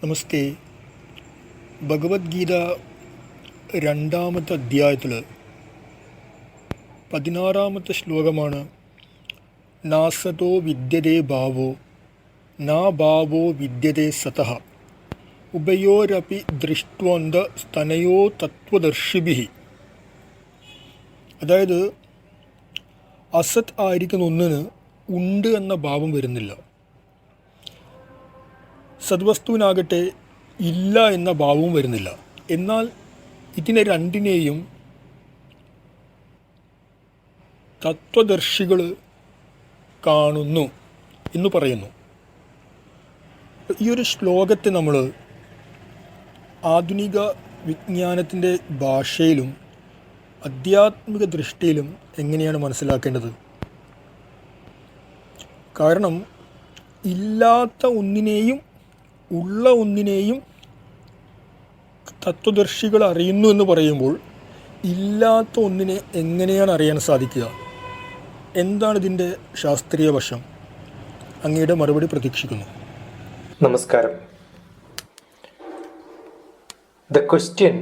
നമസ്തേ. ഭഗവത്ഗീത രണ്ടാമത്തെ അധ്യായത്തിൽ 16-ാമത്തെ ശ്ലോകമാണ് നാസതോ വിദ്യതേ ഭാവോ നാ ഭാവോ വിദ്യതേ സതഃ ഉഭയോരപി ദൃഷ്ട്വന്ത സ്തനയോ തത്വദർശിഭിഃ. അതായത് അസത് ആയിരിക്കുന്ന ഒന്നിന് ഉണ്ട് എന്ന ഭാവം വരുന്നില്ല, സദ്വസ്തുവിനാകട്ടെ ഇല്ല എന്ന ഭാവവും വരുന്നില്ല. എന്നാൽ ഇതിനെ രണ്ടിനെയും തത്വദർശികൾ കാണുന്നു എന്ന് പറയുന്നു. ഈ ഒരു ശ്ലോകത്തെ നമ്മൾ ആധുനിക വിജ്ഞാനത്തിൻ്റെ ഭാഷയിലും ആധ്യാത്മിക ദൃഷ്ടിയിലും എങ്ങനെയാണ് മനസ്സിലാക്കേണ്ടത്? കാരണം ഇല്ലാത്ത ഒന്നിനെയും ഉള്ള ഒന്നിനെയും തത്വദർശികൾ അറിയുന്നു എന്ന് പറയുമ്പോൾ ഇല്ലാത്ത ഒന്നിനെ എങ്ങനെയാണ് അറിയാൻ സാധിക്കുക? എന്താണ് ഇതിൻ്റെ ശാസ്ത്രീയ വശം? അങ്ങയുടെ മറുപടി പ്രതീക്ഷിക്കുന്നു. നമസ്കാരം. The question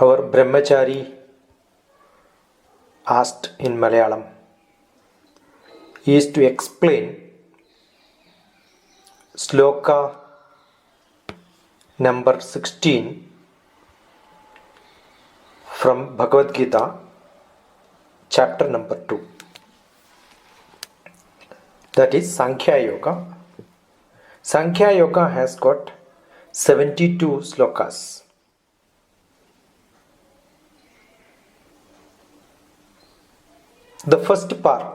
our brahmachari asked in Malayalam is to explain Sloka number 16 from Bhagavad Gita, chapter number 2. That is Sankhya Yoga. Sankhya Yoga has got 72 slokas. The first part,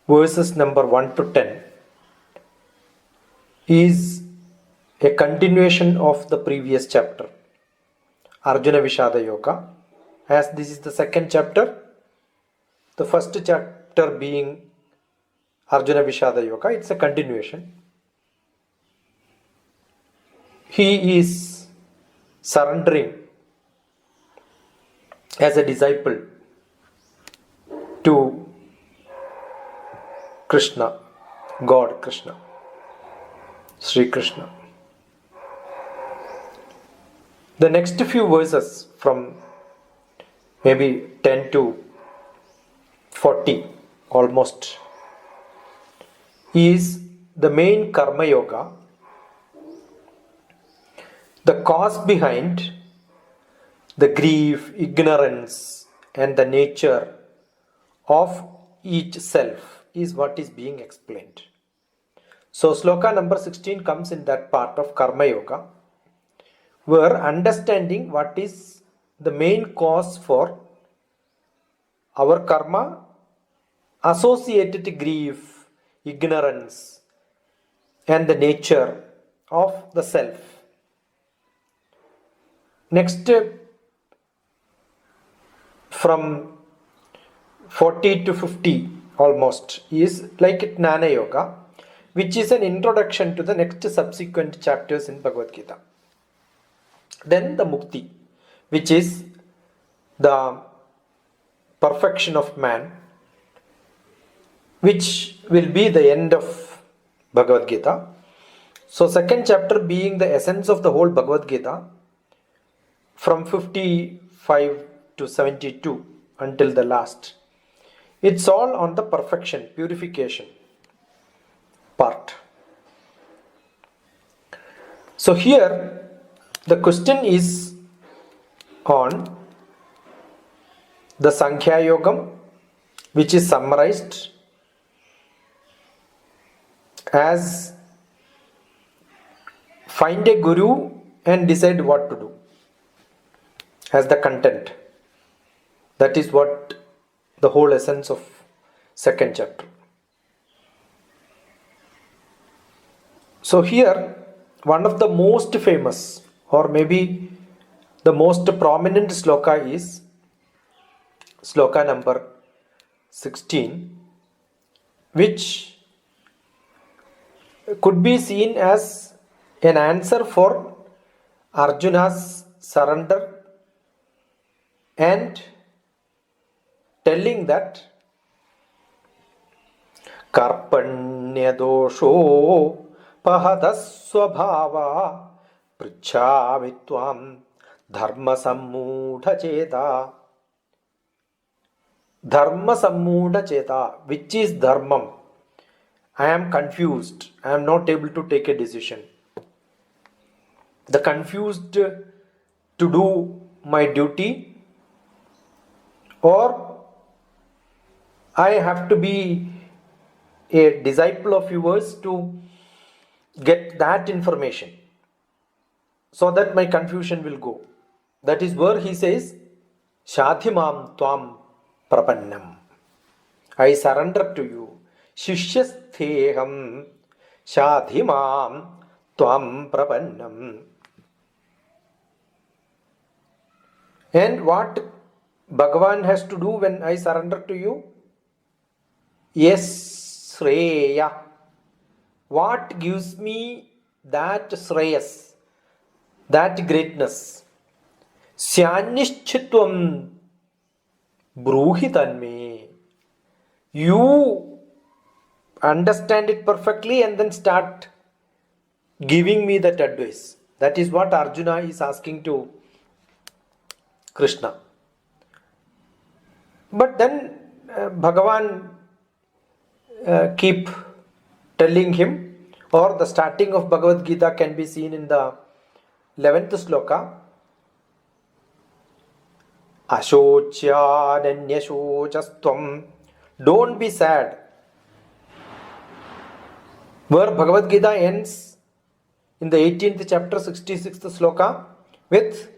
verses number 1 to 10, is a continuation of the previous chapter, Arjuna Vishada Yoga. As this is the second chapter, the first chapter being Arjuna Vishada Yoga, it's a continuation. He is surrendering as a disciple to Krishna, God Krishna, Sri Krishna. The next few verses from maybe 10 to 40 almost is the main karma yoga, the cause behind the grief, ignorance and the nature of each self is what is being explained. So sloka number 16 comes in that part of karma yoga, where understanding what is the main cause for our karma, associated grief, ignorance and the nature of the self. Next, from 40 to 50 almost is like Jnana Yoga, which is an introduction to the next subsequent chapters in Bhagavad Gita. Then the Mukti, which is the perfection of man, which will be the end of Bhagavad Gita. So second chapter being the essence of the whole Bhagavad Gita, from 55 to 72 until the last. It's all on the perfection, purification part. So here the question is on the Sankhya Yogam, which is summarized as find a guru and decide what to do, as the content. That is what the whole essence of second chapter. So here one of the most famous or maybe the most prominent sloka is sloka number 16, which could be seen as an answer for Arjuna's surrender and telling that Karpanyadosho pahadasvabhava pruchhami tvam dharma sammudha cheta. Dharma sammudha cheta, which is dharmam? I am confused. I am not able to take a decision. The confused to do my duty, or I have to be a disciple of yours to get that information so that my confusion will go. That is where he says, Shadhimam tvam prapannam. I surrender to you. Shishyastheham Shadhimam tvam prapannam. And what Bhagavan has to do when I surrender to you? Yes, Shreya. What gives me that Shreyas, that greatness? Syanishchitvam bruhi tanme. You understand it perfectly and then start giving me that advice. That is what Arjuna is asking to Krishna. But then Bhagavan keep telling him, or the starting of Bhagavad Gita can be seen in the 11th sloka. Ashocyananyashocastvam. Don't be sad. Where Bhagavad Gita ends in the 18th chapter 66th sloka with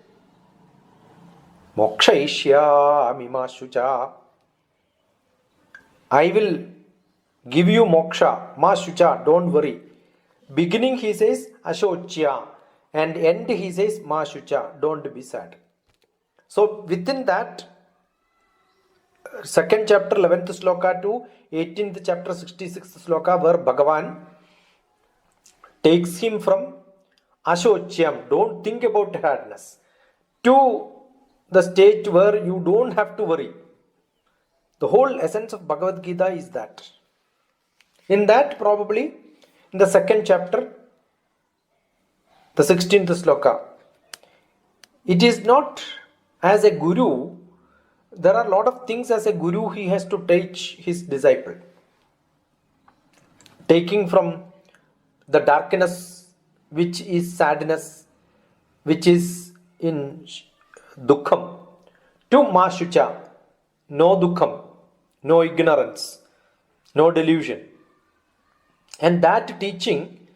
Mokshaishyami ma shucha. I will give you moksha, ma shucha, don't worry. Beginning he says ashocya, and end he says ma shucha, don't be sad. So within that second chapter 11th sloka to 18th chapter 66th sloka, where Bhagavan takes him from ashocyam, don't think about sadness, to the stage where you don't have to worry. The whole essence of Bhagavad Gita is that. In that, probably in the second chapter, the 16th sloka, it is not as a guru. There are a lot of things as a guru he has to teach his disciple. Taking from the darkness, which is sadness, which is in dukkham, to mashucha, no dukkham, no ignorance, no delusion. And that teaching,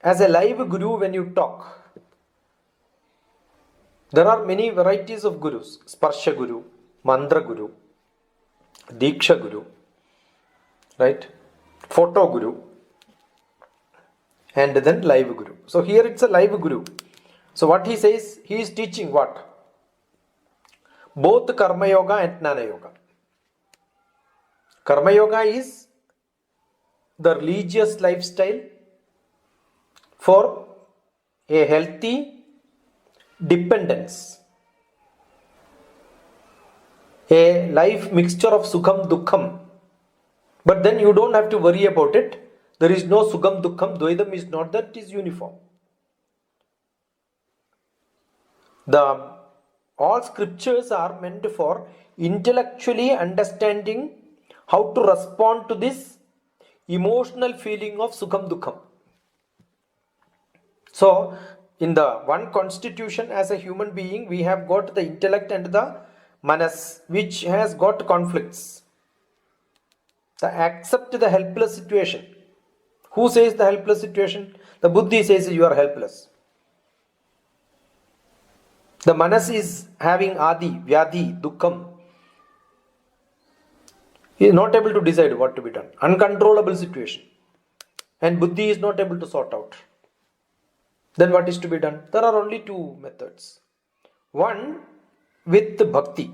as a live guru, when you talk, there are many varieties of gurus: sparsha guru, mantra guru, diksha guru, right? Photo guru, and then live guru. So here it's a live guru. So what he says, he is teaching what? Both karma yoga and jnana yoga. Karma yoga is the religious lifestyle for a healthy dependence, a life mixture of sukham dukkham. But then you don't have to worry about it. There is no sukham dukkham. Dvaidam is not that, it is uniform. All scriptures are meant for intellectually understanding how to respond to this emotional feeling of sukham dukkham. So in the one constitution as a human being, we have got the intellect and the manas, which has got conflicts. The accept the helpless situation. Who says the helpless situation? The buddhi says you are helpless. The manas is having adi, vyadhi, dukkham. He is not able to decide what to be done. Uncontrollable situation. And buddhi is not able to sort out. Then what is to be done? There are only two methods. One with bhakti.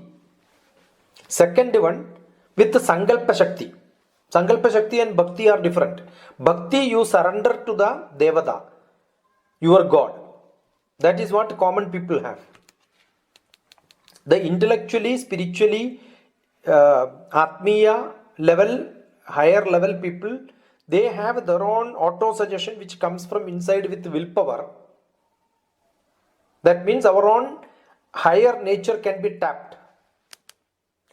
Second one with sankalpa shakti. Sankalpa shakti and bhakti are different. Bhakti, you surrender to the devata, your God. That is what common people have. The intellectually, spiritually, atmiya level, higher level people, they have their own auto-suggestion which comes from inside with willpower. That means our own higher nature can be tapped,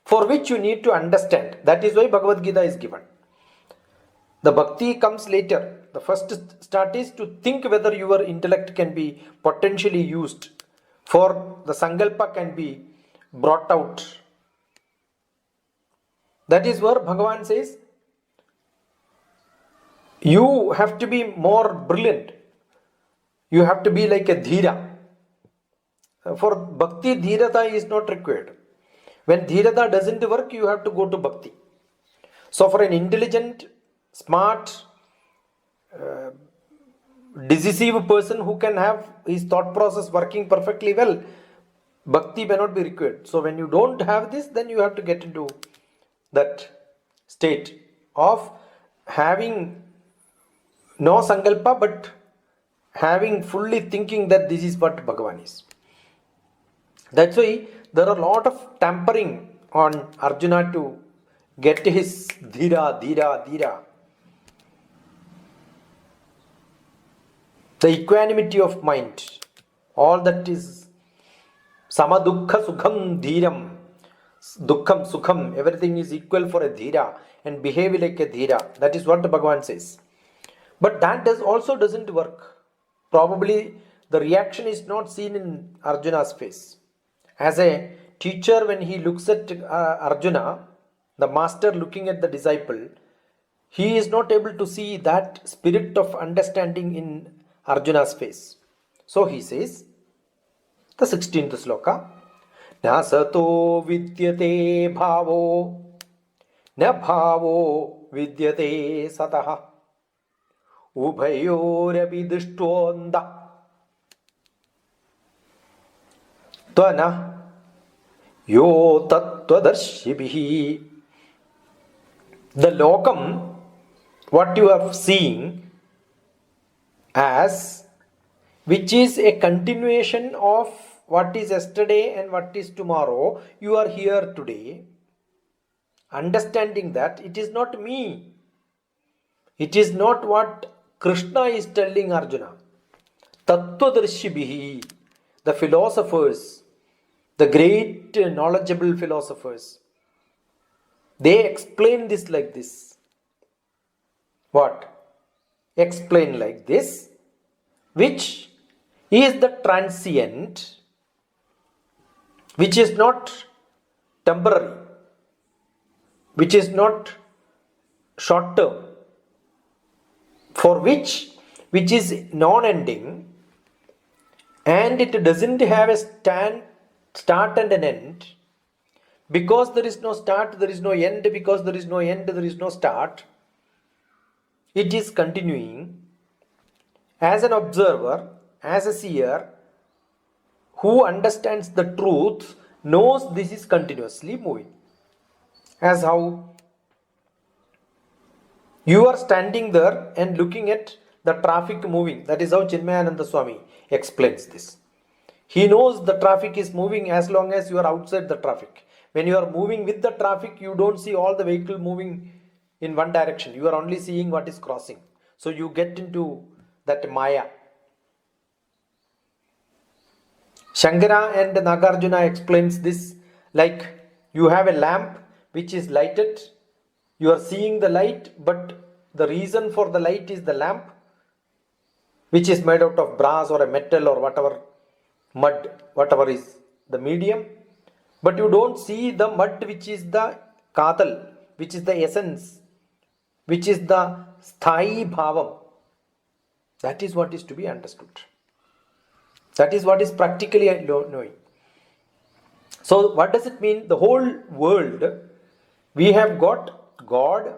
for which you need to understand. That is why Bhagavad Gita is given. The bhakti comes later. The first start is to think whether your intellect can be potentially used, for the sankalpa can be brought out. That is where Bhagavan says, you have to be more brilliant. You have to be like a dhira. For bhakti, dhirata is not required. When dhirata doesn't work, you have to go to bhakti. So for an intelligent, smart, decisive person who can have his thought process working perfectly well, bhakti may not be required. So when you don't have this, then you have to get into that state of having no sankalpa, but having fully thinking that this is what Bhagavan is. That's why there are a lot of tampering on Arjuna to get his dhira. The equanimity of mind, all that is samadukha sukham dhiram, dukkham sukham, everything is equal for a dhira, and behave like a dhira. That is what Bhagavan says. But that also doesn't work. Probably the reaction is not seen in Arjuna's face. As a teacher, when he looks at Arjuna, the master looking at the disciple, he is not able to see that spirit of understanding in Arjuna's face. So he says, the 16th sloka, Na sato vidyate bhavo, na bhavo vidyate sataha, ubhayorapi drishtondha. Tvana yo tattva-darśhibhiḥ. The lokam, what you are seeing as, which is a continuation of what is yesterday and what is tomorrow, you are here today. Understanding that it is not me. It is not what Krishna is telling Arjuna. Tattva-darśhibhiḥ, the philosophers, the great knowledgeable philosophers, they explain this like this. What? Explain like this, which is the transient, which is not temporary, which is not short term, for which is non-ending, and it doesn't have a start and an end. Because there is no start, there is no end. Because there is no end, there is no start. It is continuing. As an observer, as a seer, who understands the truth, knows this is continuously moving. As how you are standing there and looking at the traffic moving. That is how Chinmayananda Swami explains this. He knows the traffic is moving as long as you are outside the traffic. When you are moving with the traffic, you don't see all the vehicle moving in one direction. You are only seeing what is crossing. So you get into that Maya. Shankara and Nagarjuna explains this like you have a lamp which is lighted. You are seeing the light, but the reason for the light is the lamp, which is made out of brass or a metal or whatever, mud, whatever is the medium. But you don't see the mud, which is the katal, which is the essence, which is the sthai bhavam. That is what is to be understood. That is what is practically knowing. So what does it mean? The whole world, we have got God,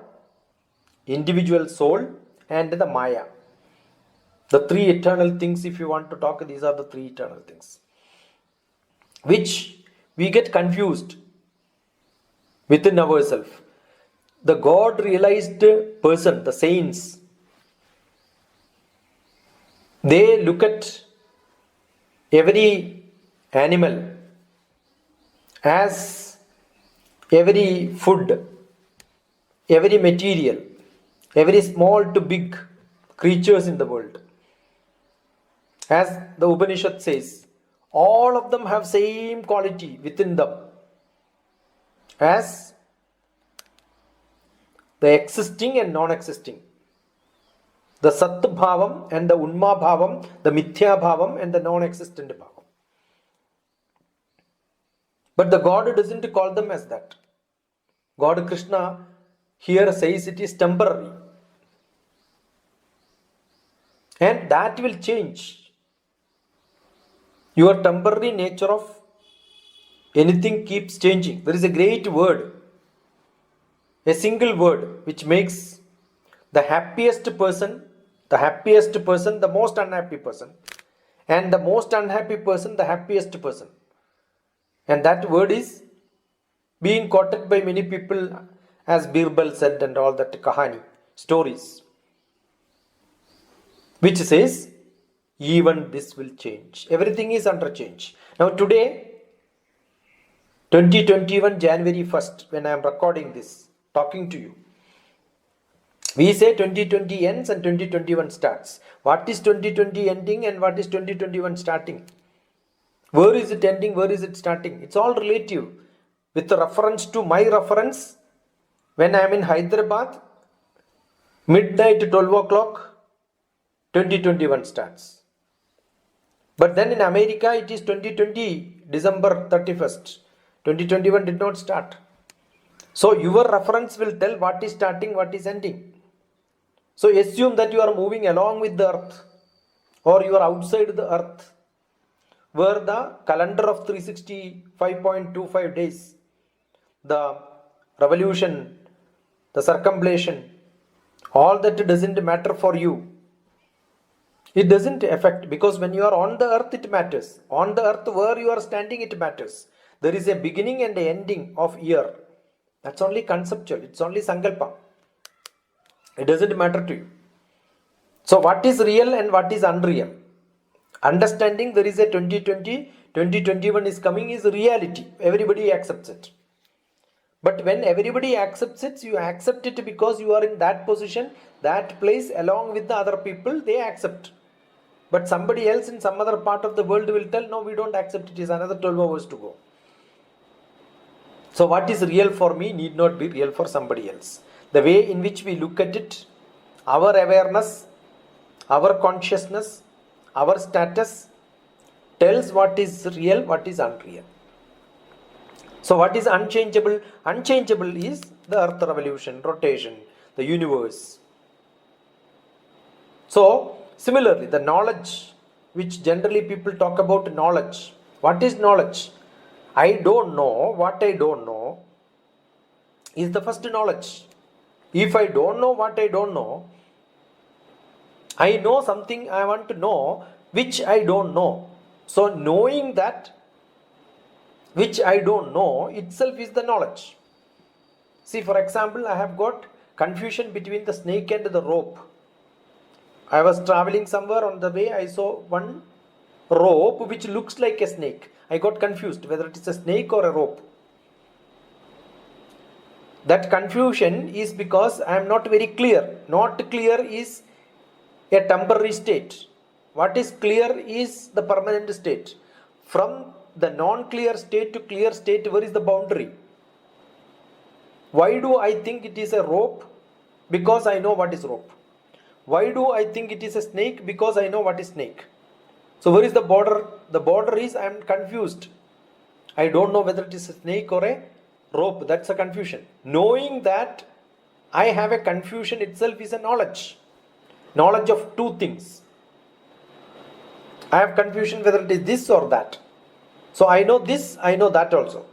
individual soul, and the Maya. The three eternal things, if you want to talk, these are the three eternal things. Which we get confused within ourselves. The God realized person, the saints, they look at every animal as every food, every material, every small to big creatures in the world. As the Upanishad says, all of them have same quality within them as the existing and non-existing. The Sat Bhavam and the Unma Bhavam, the Mithya Bhavam and the non-existent Bhavam. But the God doesn't call them as that. God Krishna here says it is temporary. And that will change. Your temporary nature of anything keeps changing. There is a great word, a single word, which makes the happiest person, the most unhappy person, and the most unhappy person, the happiest person. And that word is being quoted by many people as Birbal said and all that kahani, stories, which says, even this will change. Everything is under change. Now today, 2021 January 1st, when I am recording this, talking to you, we say 2020 ends and 2021 starts. What is 2020 ending and what is 2021 starting? Where is it ending? Where is it starting? It's all relative. With reference to my reference, when I am in Hyderabad, midnight 12 o'clock, 2021 starts. But then in America, it is 2020, December 31st. 2021 did not start. So your reference will tell what is starting, what is ending. So assume that you are moving along with the earth, or you are outside the earth, where the calendar of 365.25 days, the revolution, the circumambulation, all that doesn't matter for you. It doesn't affect, because when you are on the earth, it matters. On the earth where you are standing, it matters. There is a beginning and an ending of year. That's only conceptual. It's only sankalpa. It doesn't matter to you. So what is real and what is unreal? Understanding there is a 2020, 2021 is coming is reality. Everybody accepts it. But when everybody accepts it, you accept it because you are in that position, that place, along with the other people, they accept. But somebody else in some other part of the world will tell, no, we don't accept it, is another 12 hours to go. So what is real for me need not be real for somebody else. The way in which we look at it, our awareness, our consciousness, our status tells what is real, what is unreal. So what is unchangeable? Unchangeable is the earth revolution, rotation, the universe. So similarly, the knowledge, which generally people talk about knowledge. What is knowledge? I don't know what I don't know is the first knowledge. If I don't know what I don't know, I know something I want to know which I don't know. So knowing that which I don't know itself is the knowledge. See, for example, I have got confusion between the snake and the rope. I was traveling somewhere, on the way I saw one rope which looks like a snake. I got confused whether it is a snake or a rope. That confusion is because I am not very clear. Not clear is a temporary state. What is clear is the permanent state. From the non-clear state to clear state, where is the boundary? Why do I think it is a rope? Because I know what is rope. Why do I think it is a snake? Because I know what is snake. So where is the border? The border is I am confused. I don't know whether it is a snake or a rope. That's a confusion. Knowing that I have a confusion itself is a knowledge. Knowledge of two things. I have confusion whether it is this or that. So I know this, I know that also.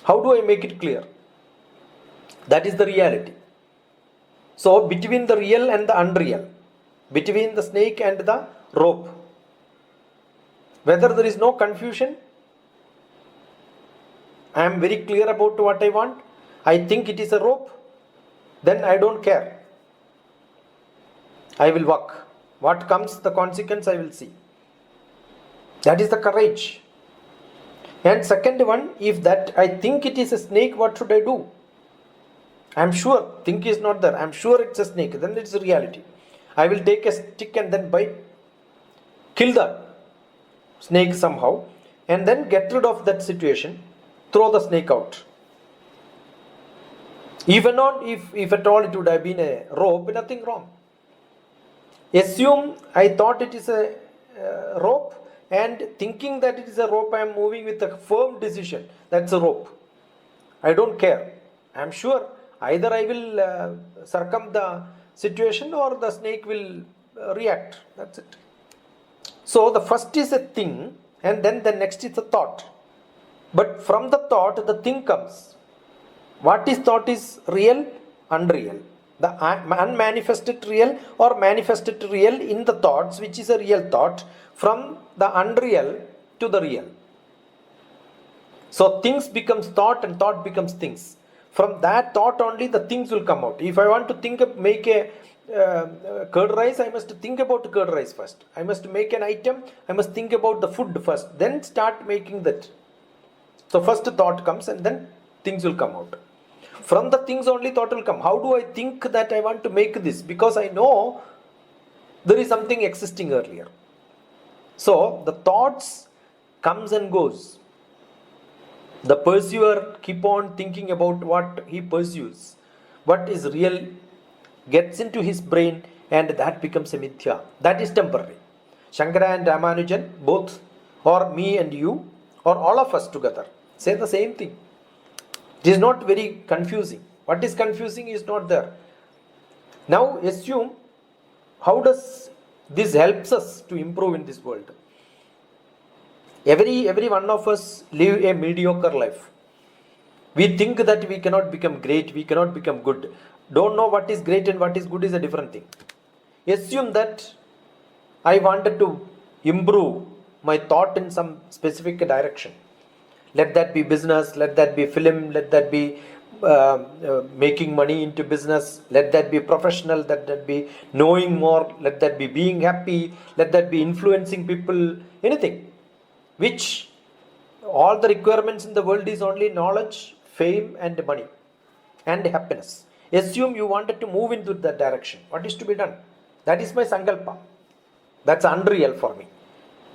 How do I make it clear? That is the reality. So between the real and the unreal, between the snake and the rope, whether there is no confusion, I am very clear about what I want, I think it is a rope, then I don't care. I will walk. What comes, the consequence I will see. That is the courage. And second one, if that I think it is a snake, what should I do? I'm sure, think is not there. I'm sure it's a snake. Then it's a reality. I will take a stick and then kill the snake somehow, and then get rid of that situation, throw the snake out. Even not if at all it would have been a rope, nothing wrong. Assume I thought it is a rope, and thinking that it is a rope, I am moving with a firm decision. That's a rope. I don't care. I am sure either I will circum the situation or the snake will react. That's it. So the first is a thing, and then the next is a thought. But from the thought, the thing comes. What is thought is real, unreal. The unmanifested real or manifested real in the thoughts, which is a real thought, from the unreal to the real. So things becomes thought and thought becomes things. From that thought only the things will come out. If I want to make a curd rice, I must think about curd rice first. I must make an item, I must think about the food first, then start making that. So first thought comes and then things will come out. From the things only thought will come. How do I think that I want to make this? Because I know there is something existing earlier. So the thoughts comes and goes. The pursuer keep on thinking about what he pursues. What is real gets into his brain, and that becomes a mithya. That is temporary. Shankara and Ramanujan, both, or me and you, or all of us together, say the same thing. It is not very confusing. What is confusing is not there. Now assume, how does this helps us to improve in this world? Every one of us live a mediocre life. We think that we cannot become great, we cannot become good. Don't know what is great and what is good is a different thing. Assume that I wanted to improve my thought in some specific direction. Let that be business, let that be film, let that be making money into business, let that be professional, let that be knowing more, let that be being happy, let that be influencing people, anything. Which all the requirements in the world is only knowledge, fame and money and happiness. Assume you wanted to move into that direction. What is to be done? That is my sankalpa. That's unreal for me.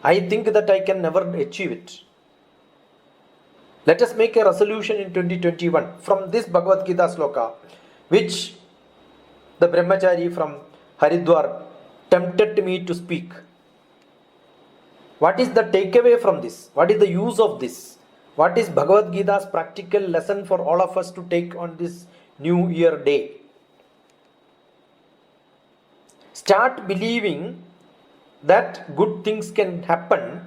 I think that I can never achieve it. Let us make a resolution in 2021 from this Bhagavad Gita sloka, which the brahmachari from Haridwar tempted me to speak. What is the takeaway from this? What is the use of this? What is Bhagavad Gita's practical lesson for all of us to take on this New Year day? Start believing that good things can happen,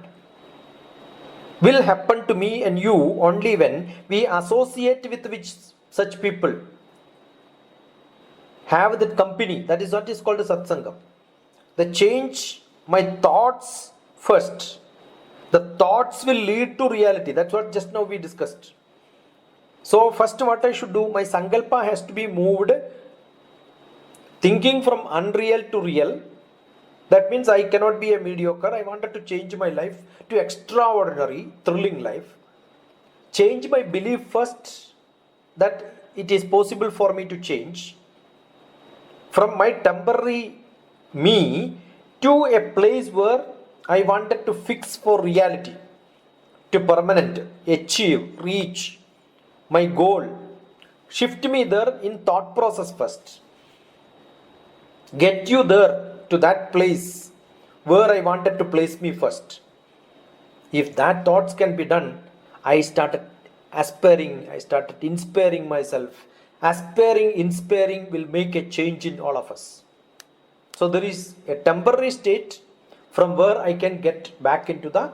will happen to me and you only when we associate with which such people, have that company. That is what is called a satsangam. The change my thoughts first. The thoughts will lead to reality. That's what just now we discussed. So first what I should do, my sankalpa has to be moved, thinking from unreal to real. That means I cannot be a mediocre. I wanted to change my life to extraordinary, thrilling life. Change my belief first that it is possible for me to change. From my temporary me to a place where I wanted to fix for reality, to permanent, achieve, reach my goal. Shift me there in thought process first. Get you there to that place where I wanted to place me first. If that thoughts can be done, I started aspiring, I started inspiring myself. Aspiring, inspiring will make a change in all of us. So there is a temporary state from where I can get back into the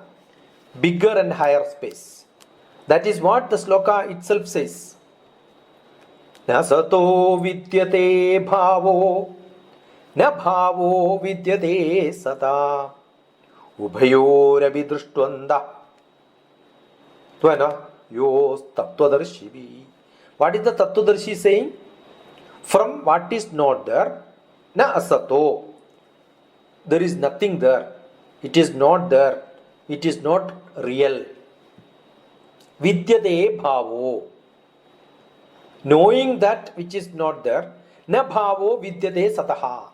bigger and higher space. That is what the sloka itself says. Na sato vidyate bhavo, na bhavo vidyate sata, ubhayoravi drushtwanda, tvana yos tattva-darśhibhiḥ. What is the tattva-darshi saying? From what is not there, na asato. There is nothing there. It is not there. It is not real. Vidyate bhavo. Knowing that which is not there, na bhavo vidyate sataha.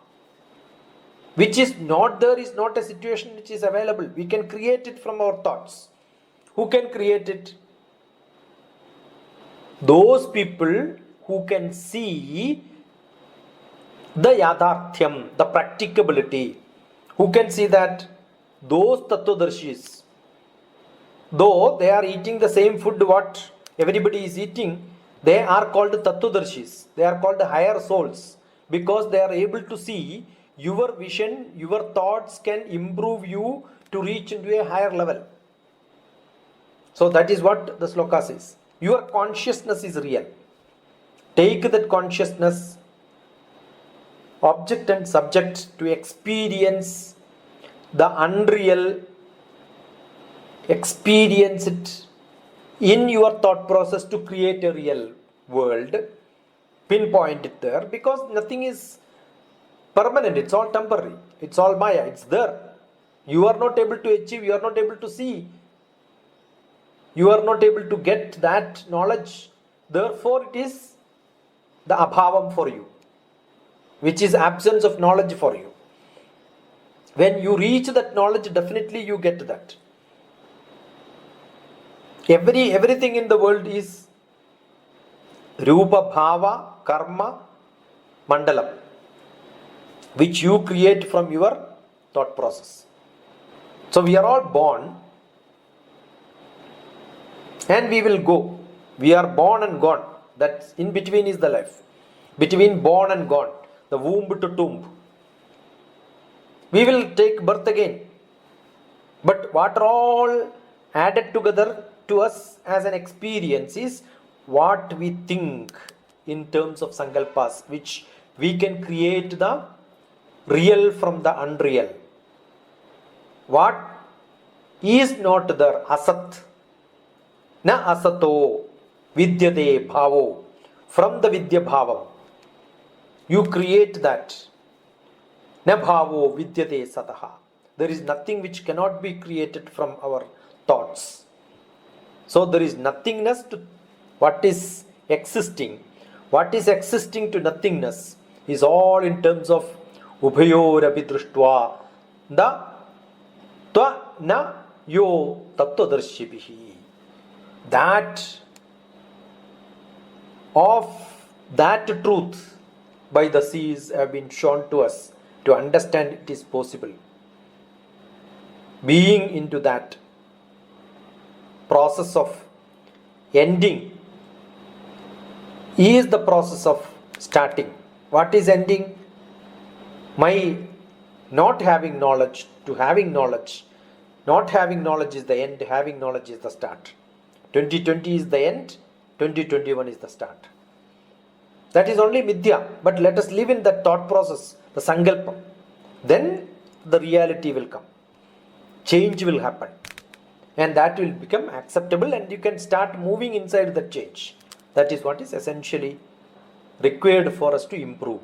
Which is not there is not a situation which is available. We can create it from our thoughts. Who can create it? Those people who can see the yadharthyam, the practicability, who can see that those tattva-darshis, though they are eating the same food what everybody is eating, they are called tattva-darshis. They are called higher souls because they are able to see your vision, your thoughts can improve you to reach into a higher level. So that is what the sloka says. Your consciousness is real. Take that consciousness, object and subject, to experience the unreal, experience it in your thought process to create a real world. Pinpoint it there, because nothing is permanent, it's all temporary, it's all maya, it's there. You are not able to achieve, you are not able to see, you are not able to get that knowledge. Therefore, it is the abhavam for you, which is absence of knowledge for you. When you reach that knowledge, definitely you get that. Everything in the world is Rupa Bhava Karma Mandalam, which you create from your thought process. So we are all born and we will go. We are born and gone. That in between is the life. Between born and gone, the womb to tomb. We will take birth again. But what are all added together to us as an experience is what we think in terms of sankalpas, which we can create the real from the unreal. What is not there? Asat. Na asato vidyate bhavo. From the vidya bhavam, you create that. Na bhavo vidyate sataha. There is nothing which cannot be created from our thoughts. So there is nothingness to what is existing. What is existing to nothingness is all in terms of ubhayorapi drushtva the tva na yo tattva-darśhibhiḥ. That of that truth by the seas have been shown to us to understand it is possible. Being into that process of ending is the process of starting. What is ending? My not having knowledge to having knowledge. Not having knowledge is the end, having knowledge is the start. 2020 is the end, 2021 is the start. That is only midya, but let us live in that thought process, the sankalpa. Then the reality will come. Change will happen. And that will become acceptable and you can start moving inside the change. That is what is essentially required for us to improve.